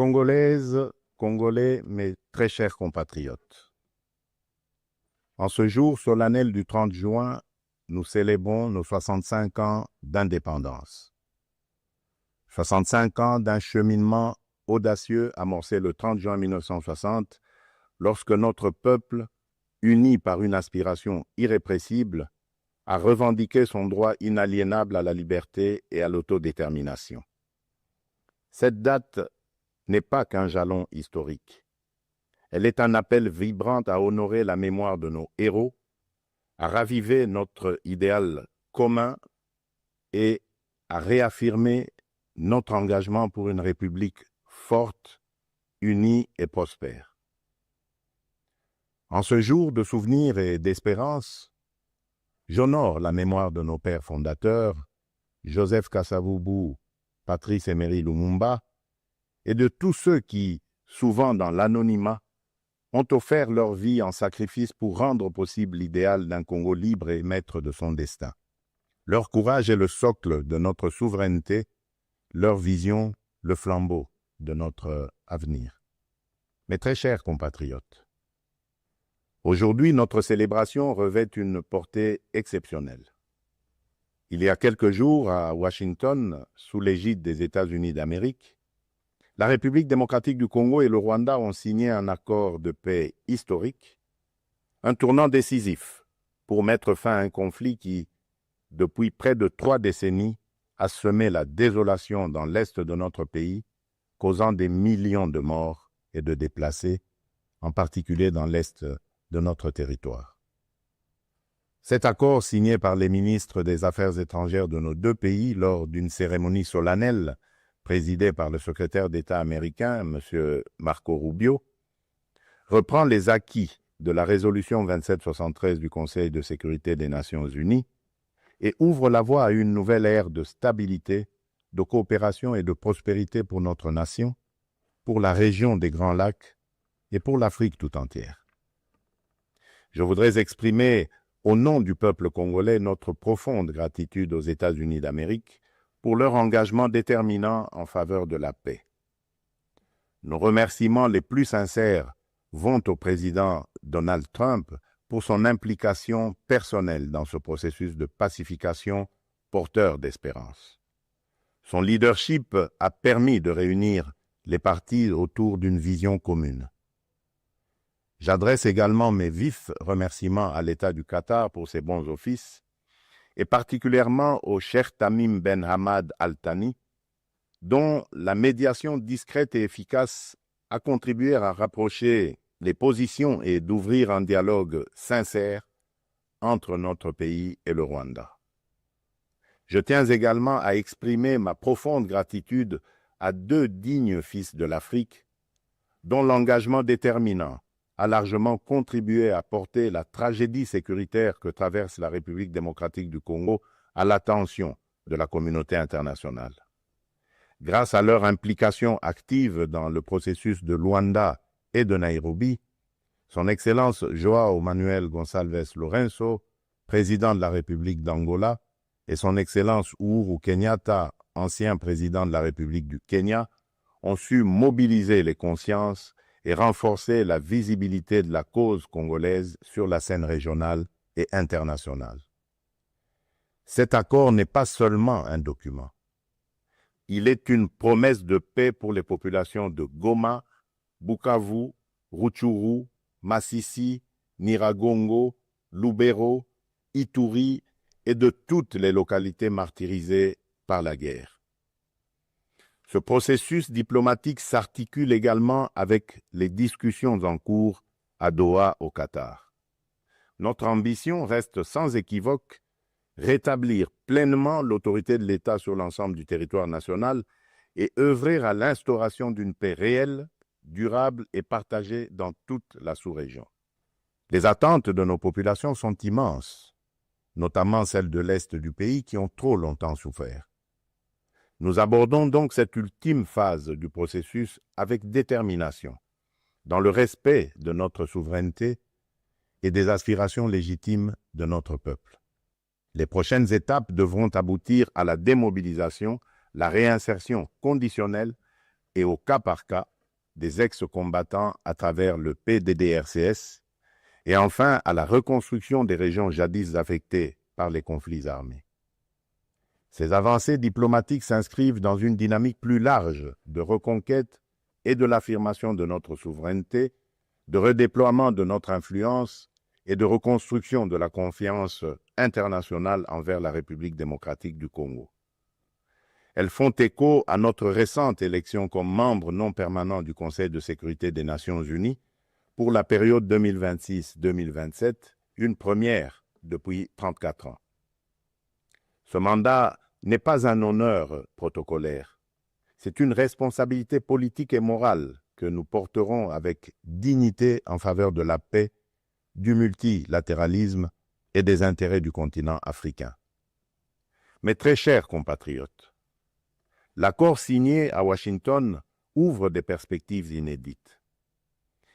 Congolaises, Congolais, mes très chers compatriotes, en ce jour solennel du 30 juin, nous célébrons nos 65 ans d'indépendance. 65 ans d'un cheminement audacieux amorcé le 30 juin 1960, lorsque notre peuple, uni par une aspiration irrépressible, a revendiqué son droit inaliénable à la liberté et à l'autodétermination. Cette date n'est pas qu'un jalon historique. Elle est un appel vibrant à honorer la mémoire de nos héros, à raviver notre idéal commun et à réaffirmer notre engagement pour une République forte, unie et prospère. En ce jour de souvenir et d'espérance, j'honore la mémoire de nos pères fondateurs, Joseph Kasavubu, Patrice Emery Lumumba, et de tous ceux qui, souvent dans l'anonymat, ont offert leur vie en sacrifice pour rendre possible l'idéal d'un Congo libre et maître de son destin. Leur courage est le socle de notre souveraineté, leur vision, le flambeau de notre avenir. Mes très chers compatriotes, aujourd'hui, notre célébration revêt une portée exceptionnelle. Il y a quelques jours, à Washington, sous l'égide des États-Unis d'Amérique, la République démocratique du Congo et le Rwanda ont signé un accord de paix historique, un tournant décisif pour mettre fin à un conflit qui, depuis près de 3 décennies, a semé la désolation dans l'est de notre pays, causant des millions de morts et de déplacés, en particulier dans l'est de notre territoire. Cet accord, signé par les ministres des Affaires étrangères de nos deux pays lors d'une cérémonie solennelle présidée par le secrétaire d'État américain, M. Marco Rubio, reprend les acquis de la résolution 2773 du Conseil de sécurité des Nations Unies et ouvre la voie à une nouvelle ère de stabilité, de coopération et de prospérité pour notre nation, pour la région des Grands Lacs et pour l'Afrique tout entière. Je voudrais exprimer au nom du peuple congolais notre profonde gratitude aux États-Unis d'Amérique pour leur engagement déterminant en faveur de la paix. Nos remerciements les plus sincères vont au président Donald Trump pour son implication personnelle dans ce processus de pacification porteur d'espérance. Son leadership a permis de réunir les partis autour d'une vision commune. J'adresse également mes vifs remerciements à l'État du Qatar pour ses bons offices, et particulièrement au Cheikh Tamim Ben Hamad Al Thani, dont la médiation discrète et efficace a contribué à rapprocher les positions et d'ouvrir un dialogue sincère entre notre pays et le Rwanda. Je tiens également à exprimer ma profonde gratitude à 2 dignes fils de l'Afrique, dont l'engagement déterminant a largement contribué à porter la tragédie sécuritaire que traverse la République démocratique du Congo à l'attention de la communauté internationale. Grâce à leur implication active dans le processus de Luanda et de Nairobi, son Excellence João Manuel Gonçalves Lourenço, président de la République d'Angola, et son Excellence Uhuru Kenyatta, ancien président de la République du Kenya, ont su mobiliser les consciences et renforcer la visibilité de la cause congolaise sur la scène régionale et internationale. Cet accord n'est pas seulement un document. Il est une promesse de paix pour les populations de Goma, Bukavu, Rutshuru, Masisi, Nyiragongo, Lubero, Ituri et de toutes les localités martyrisées par la guerre. Ce processus diplomatique s'articule également avec les discussions en cours à Doha, au Qatar. Notre ambition reste sans équivoque rétablir pleinement l'autorité de l'État sur l'ensemble du territoire national et œuvrer à l'instauration d'une paix réelle, durable et partagée dans toute la sous-région. Les attentes de nos populations sont immenses, notamment celles de l'Est du pays qui ont trop longtemps souffert. Nous abordons donc cette ultime phase du processus avec détermination, dans le respect de notre souveraineté et des aspirations légitimes de notre peuple. Les prochaines étapes devront aboutir à la démobilisation, la réinsertion conditionnelle, et au cas par cas des ex-combattants à travers le PDDRCS et enfin à la reconstruction des régions jadis affectées par les conflits armés. Ces avancées diplomatiques s'inscrivent dans une dynamique plus large de reconquête et de l'affirmation de notre souveraineté, de redéploiement de notre influence et de reconstruction de la confiance internationale envers la République démocratique du Congo. Elles font écho à notre récente élection comme membre non permanent du Conseil de sécurité des Nations Unies pour la période 2026-2027, une première depuis 34 ans. Ce mandat n'est pas un honneur protocolaire, c'est une responsabilité politique et morale que nous porterons avec dignité en faveur de la paix, du multilatéralisme et des intérêts du continent africain. Mes très chers compatriotes, l'accord signé à Washington ouvre des perspectives inédites.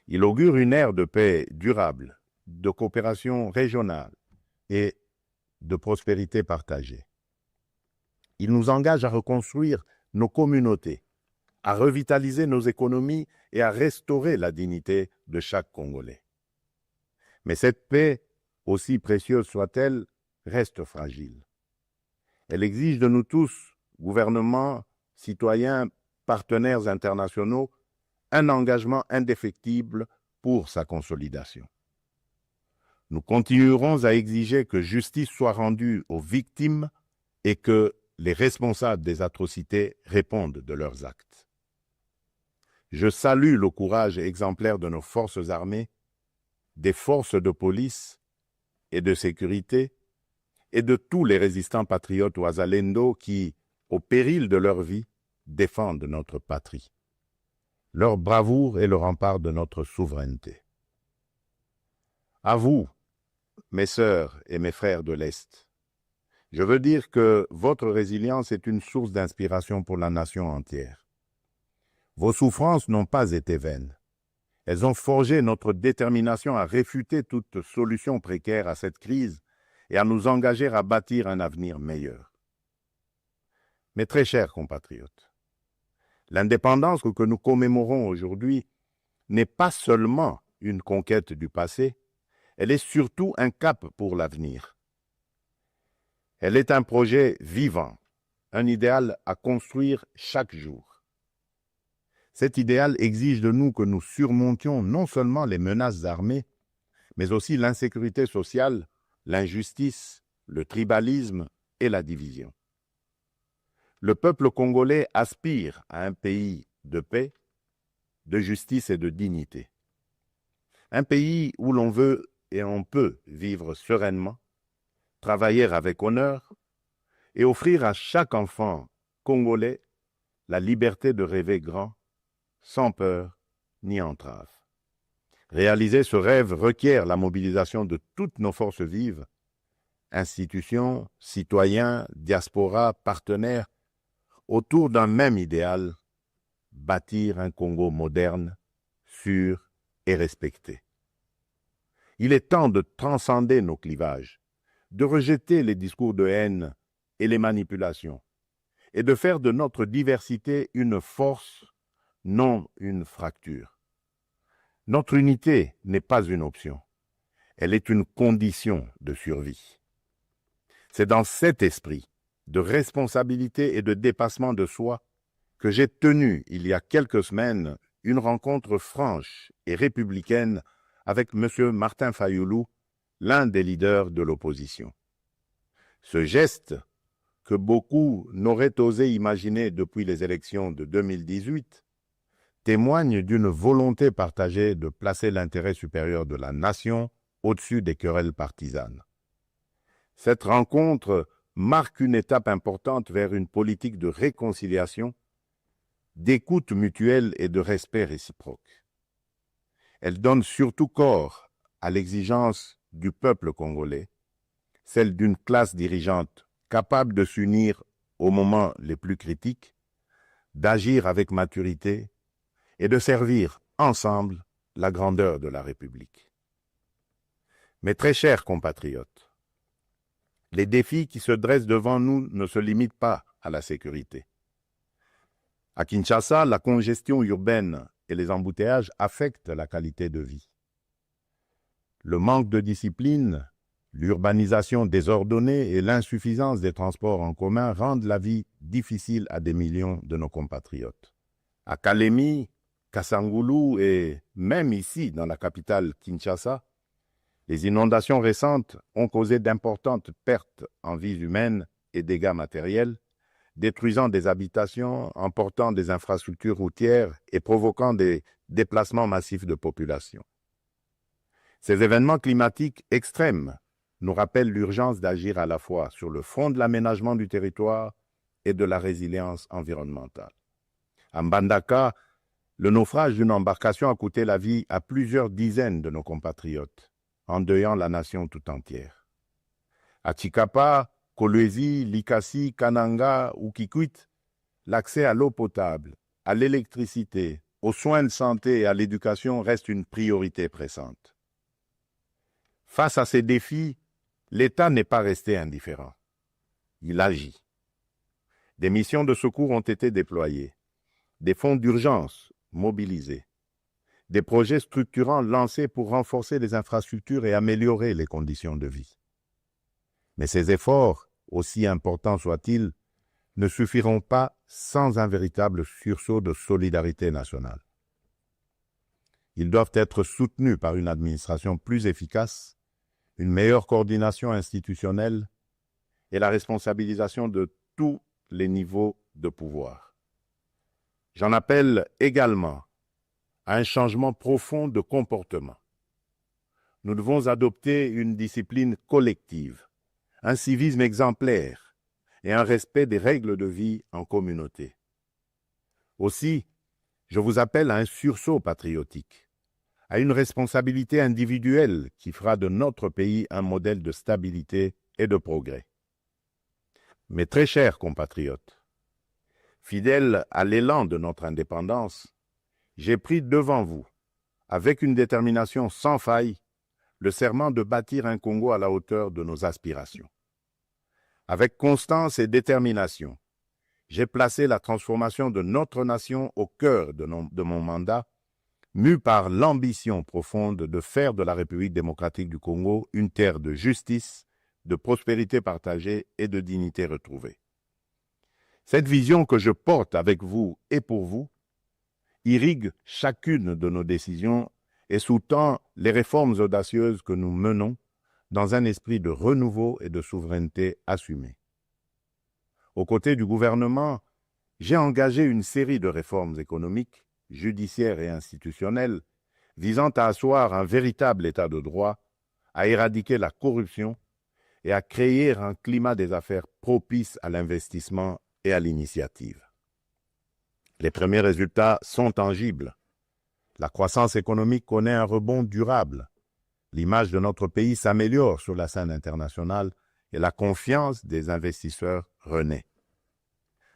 Il augure une ère de paix durable, de coopération régionale et de prospérité partagée. Il nous engage à reconstruire nos communautés, à revitaliser nos économies et à restaurer la dignité de chaque Congolais. Mais cette paix, aussi précieuse soit-elle, reste fragile. Elle exige de nous tous, gouvernements, citoyens, partenaires internationaux, un engagement indéfectible pour sa consolidation. Nous continuerons à exiger que justice soit rendue aux victimes et que les responsables des atrocités répondent de leurs actes. Je salue le courage exemplaire de nos forces armées, des forces de police et de sécurité et de tous les résistants patriotes Ouazalendo qui, au péril de leur vie, défendent notre patrie. Leur bravoure est le rempart de notre souveraineté. À vous, mes sœurs et mes frères de l'Est, je veux dire que votre résilience est une source d'inspiration pour la nation entière. Vos souffrances n'ont pas été vaines. Elles ont forgé notre détermination à réfuter toute solution précaire à cette crise et à nous engager à bâtir un avenir meilleur. Mes très chers compatriotes, l'indépendance que nous commémorons aujourd'hui n'est pas seulement une conquête du passé, elle est surtout un cap pour l'avenir. Elle est un projet vivant, un idéal à construire chaque jour. Cet idéal exige de nous que nous surmontions non seulement les menaces armées, mais aussi l'insécurité sociale, l'injustice, le tribalisme et la division. Le peuple congolais aspire à un pays de paix, de justice et de dignité. Un pays où l'on veut et on peut vivre sereinement, travailler avec honneur et offrir à chaque enfant congolais la liberté de rêver grand, sans peur ni entrave. Réaliser ce rêve requiert la mobilisation de toutes nos forces vives, institutions, citoyens, diaspora, partenaires, autour d'un même idéal, bâtir un Congo moderne, sûr et respecté. Il est temps de transcender nos clivages, de rejeter les discours de haine et les manipulations, et de faire de notre diversité une force, non une fracture. Notre unité n'est pas une option, elle est une condition de survie. C'est dans cet esprit de responsabilité et de dépassement de soi que j'ai tenu, il y a quelques semaines, une rencontre franche et républicaine avec M. Martin Fayoulou, l'un des leaders de l'opposition. Ce geste, que beaucoup n'auraient osé imaginer depuis les élections de 2018, témoigne d'une volonté partagée de placer l'intérêt supérieur de la nation au-dessus des querelles partisanes. Cette rencontre marque une étape importante vers une politique de réconciliation, d'écoute mutuelle et de respect réciproque. Elle donne surtout corps à l'exigence du peuple congolais, celle d'une classe dirigeante capable de s'unir aux moments les plus critiques, d'agir avec maturité et de servir ensemble la grandeur de la République. Mes très chers compatriotes, les défis qui se dressent devant nous ne se limitent pas à la sécurité. À Kinshasa, la congestion urbaine et les embouteillages affectent la qualité de vie. Le manque de discipline, l'urbanisation désordonnée et l'insuffisance des transports en commun rendent la vie difficile à des millions de nos compatriotes. À Kalemi, Kasangoulou et même ici, dans la capitale Kinshasa, les inondations récentes ont causé d'importantes pertes en vies humaines et dégâts matériels, détruisant des habitations, emportant des infrastructures routières et provoquant des déplacements massifs de population. Ces événements climatiques extrêmes nous rappellent l'urgence d'agir à la fois sur le front de l'aménagement du territoire et de la résilience environnementale. À Mbandaka, le naufrage d'une embarcation a coûté la vie à plusieurs dizaines de nos compatriotes, endeuillant la nation tout entière. À Tshikapa, Kolwezi, Likasi, Kananga ou Kikwit, l'accès à l'eau potable, à l'électricité, aux soins de santé et à l'éducation reste une priorité pressante. Face à ces défis, l'État n'est pas resté indifférent. Il agit. Des missions de secours ont été déployées, des fonds d'urgence mobilisés, des projets structurants lancés pour renforcer les infrastructures et améliorer les conditions de vie. Mais ces efforts, aussi importants soient-ils, ne suffiront pas sans un véritable sursaut de solidarité nationale. Ils doivent être soutenus par une administration plus efficace, une meilleure coordination institutionnelle et la responsabilisation de tous les niveaux de pouvoir. J'en appelle également à un changement profond de comportement. Nous devons adopter une discipline collective, un civisme exemplaire et un respect des règles de vie en communauté. Aussi, je vous appelle à un sursaut patriotique, à une responsabilité individuelle qui fera de notre pays un modèle de stabilité et de progrès. Mes très chers compatriotes, fidèles à l'élan de notre indépendance, j'ai pris devant vous, avec une détermination sans faille, le serment de bâtir un Congo à la hauteur de nos aspirations. Avec constance et détermination, j'ai placé la transformation de notre nation au cœur de mon mandat, mu par l'ambition profonde de faire de la République démocratique du Congo une terre de justice, de prospérité partagée et de dignité retrouvée. Cette vision que je porte avec vous et pour vous irrigue chacune de nos décisions et sous-tend les réformes audacieuses que nous menons dans un esprit de renouveau et de souveraineté assumée. Aux côtés du gouvernement, j'ai engagé une série de réformes économiques, judiciaires et institutionnelles visant à asseoir un véritable état de droit, à éradiquer la corruption et à créer un climat des affaires propice à l'investissement et à l'initiative. Les premiers résultats sont tangibles. La croissance économique connaît un rebond durable. L'image de notre pays s'améliore sur la scène internationale et la confiance des investisseurs renaît.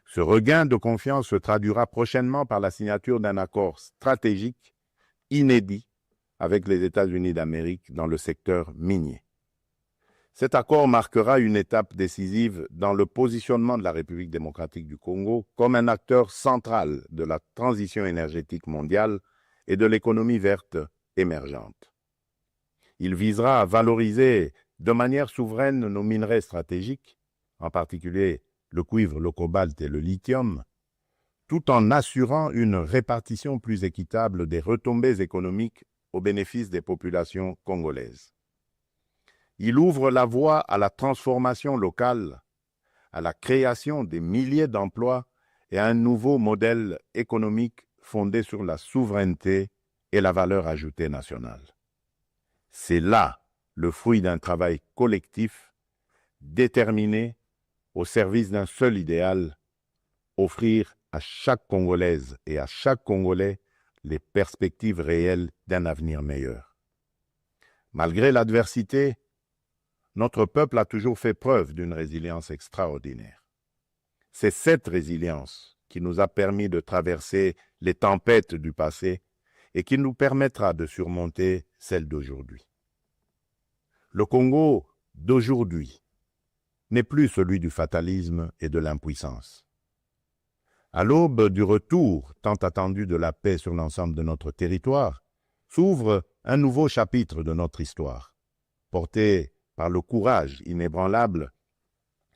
Ce regain de confiance se traduira prochainement par la signature d'un accord stratégique inédit avec les États-Unis d'Amérique dans le secteur minier. Cet accord marquera une étape décisive dans le positionnement de la République démocratique du Congo comme un acteur central de la transition énergétique mondiale et de l'économie verte émergente. Il visera à valoriser de manière souveraine nos minerais stratégiques, en particulier le cuivre, le cobalt et le lithium, tout en assurant une répartition plus équitable des retombées économiques au bénéfice des populations congolaises. Il ouvre la voie à la transformation locale, à la création des milliers d'emplois et à un nouveau modèle économique fondé sur la souveraineté et la valeur ajoutée nationale. C'est là le fruit d'un travail collectif, déterminé, au service d'un seul idéal, offrir à chaque Congolaise et à chaque Congolais les perspectives réelles d'un avenir meilleur. Malgré l'adversité, notre peuple a toujours fait preuve d'une résilience extraordinaire. C'est cette résilience qui nous a permis de traverser les tempêtes du passé et qui nous permettra de surmonter celles d'aujourd'hui. Le Congo d'aujourd'hui n'est plus celui du fatalisme et de l'impuissance. À l'aube du retour tant attendu de la paix sur l'ensemble de notre territoire, s'ouvre un nouveau chapitre de notre histoire, porté par le courage inébranlable,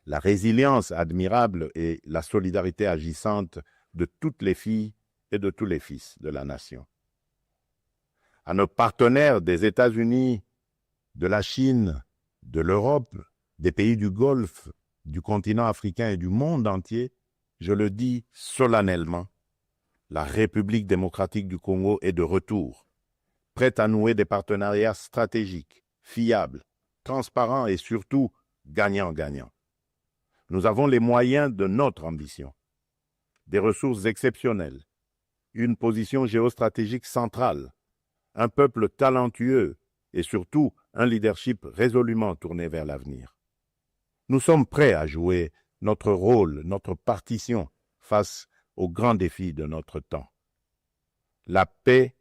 la résilience admirable et la solidarité agissante de toutes les filles et de tous les fils de la nation. À nos partenaires des États-Unis, de la Chine, de l'Europe, des pays du Golfe, du continent africain et du monde entier, je le dis solennellement, la République démocratique du Congo est de retour, prête à nouer des partenariats stratégiques, fiables, transparents et surtout gagnant-gagnant. Nous avons les moyens de notre ambition, des ressources exceptionnelles, une position géostratégique centrale, un peuple talentueux et surtout un leadership résolument tourné vers l'avenir. Nous sommes prêts à jouer notre rôle, notre partition face aux grands défis de notre temps. La paix,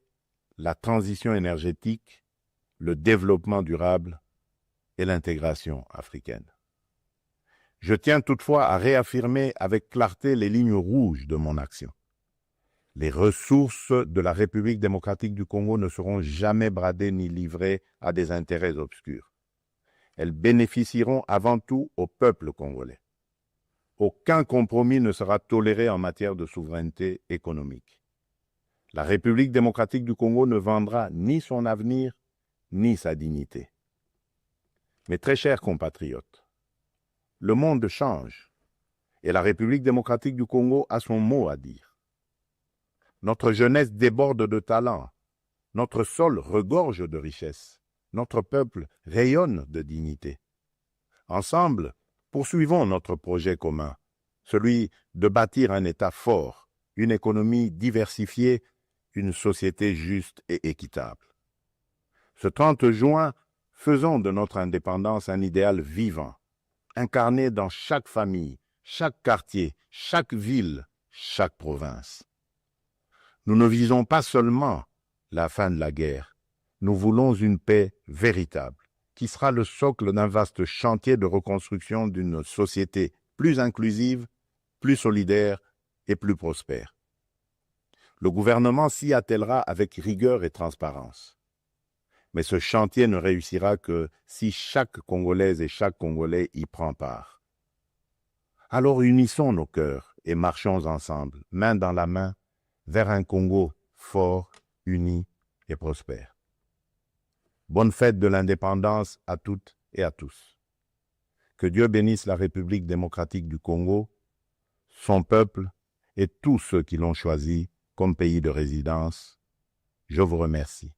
la transition énergétique, le développement durable et l'intégration africaine. Je tiens toutefois à réaffirmer avec clarté les lignes rouges de mon action. Les ressources de la République démocratique du Congo ne seront jamais bradées ni livrées à des intérêts obscurs. Elles bénéficieront avant tout au peuple congolais. Aucun compromis ne sera toléré en matière de souveraineté économique. La République démocratique du Congo ne vendra ni son avenir, ni sa dignité. Mes très chers compatriotes, le monde change et la République démocratique du Congo a son mot à dire. Notre jeunesse déborde de talent, notre sol regorge de richesses, notre peuple rayonne de dignité. Ensemble, poursuivons notre projet commun, celui de bâtir un État fort, une économie diversifiée, une société juste et équitable. Ce 30 juin, faisons de notre indépendance un idéal vivant, incarné dans chaque famille, chaque quartier, chaque ville, chaque province. Nous ne visons pas seulement la fin de la guerre, nous voulons une paix véritable, qui sera le socle d'un vaste chantier de reconstruction d'une société plus inclusive, plus solidaire et plus prospère. Le gouvernement s'y attellera avec rigueur et transparence. Mais ce chantier ne réussira que si chaque Congolaise et chaque Congolais y prend part. Alors unissons nos cœurs et marchons ensemble, main dans la main, vers un Congo fort, uni et prospère. Bonne fête de l'indépendance à toutes et à tous. Que Dieu bénisse la République démocratique du Congo, son peuple et tous ceux qui l'ont choisi comme pays de résidence. Je vous remercie.